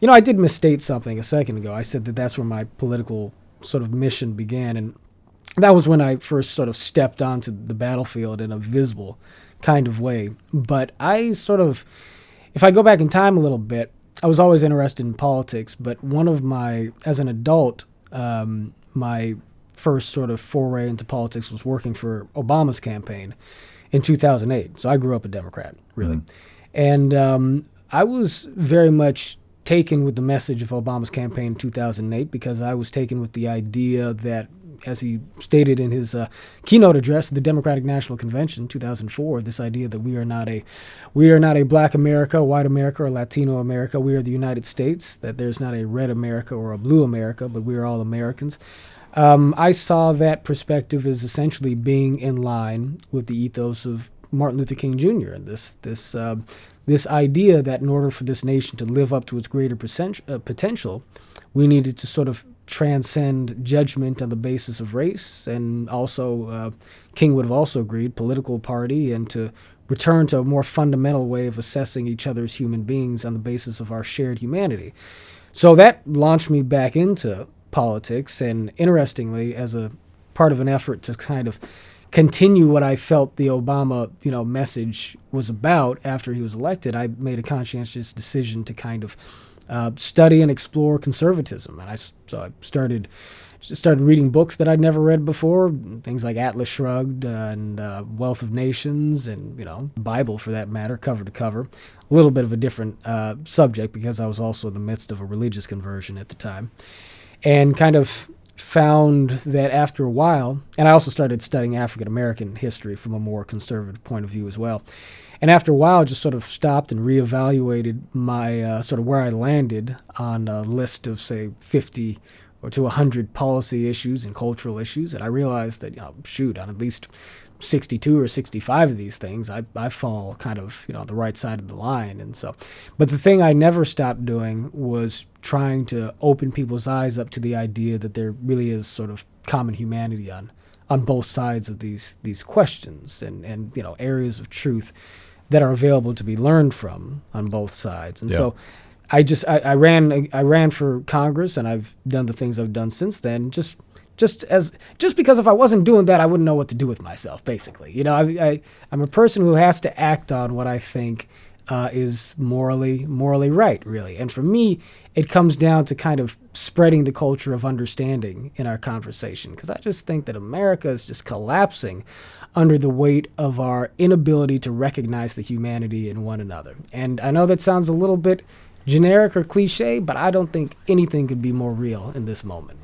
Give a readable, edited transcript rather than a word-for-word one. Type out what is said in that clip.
I did misstate something a second ago. I said that that's where my political sort of mission began, and that was when I first sort of stepped onto the battlefield in a visible kind of way. But if I go back in time a little bit, I was always interested in politics, but as an adult, my first sort of foray into politics was working for Obama's campaign in 2008. So I grew up a Democrat, really. Mm-hmm. And I was very much taken with the message of Obama's campaign in 2008 because I was taken with the idea that, as he stated in his keynote address at the Democratic National Convention in 2004, this idea that we are not a Black America, white America, or Latino America. We are the United States, that there's not a red America or a blue America, but we are all Americans. I saw that perspective as essentially being in line with the ethos of Martin Luther King Jr. and this idea that in order for this nation to live up to its greater potential, we needed to sort of transcend judgment on the basis of race, and also King would have also agreed political party, and to return to a more fundamental way of assessing each other as human beings on the basis of our shared humanity. So that launched me back into politics, and interestingly, as a part of an effort to kind of continue what I felt the Obama, message was about after he was elected, I made a conscientious decision to kind of study and explore conservatism. And so I started reading books that I'd never read before, things like Atlas Shrugged and Wealth of Nations, and Bible for that matter, cover to cover. A little bit of a different subject because I was also in the midst of a religious conversion at the time, and kind of found that after a while, and I also started studying African American history from a more conservative point of view as well. And after a while, just sort of stopped and reevaluated my sort of where I landed on a list of, say, 50 or to 100 policy issues and cultural issues. And I realized that, on at least 62 or 65 of these things, I fall kind of, on the right side of the line. And so, but the thing I never stopped doing was trying to open people's eyes up to the idea that there really is sort of common humanity on both sides of these questions, and areas of truth that are available to be learned from on both sides. And so I ran for Congress, and I've done the things I've done since then, just because if I wasn't doing that, I wouldn't know what to do with myself, basically. I'm a person who has to act on what I think is morally right, really. And for me, it comes down to kind of spreading the culture of understanding in our conversation, because I just think that America is just collapsing under the weight of our inability to recognize the humanity in one another. And I know that sounds a little bit generic or cliche, but I don't think anything could be more real in this moment.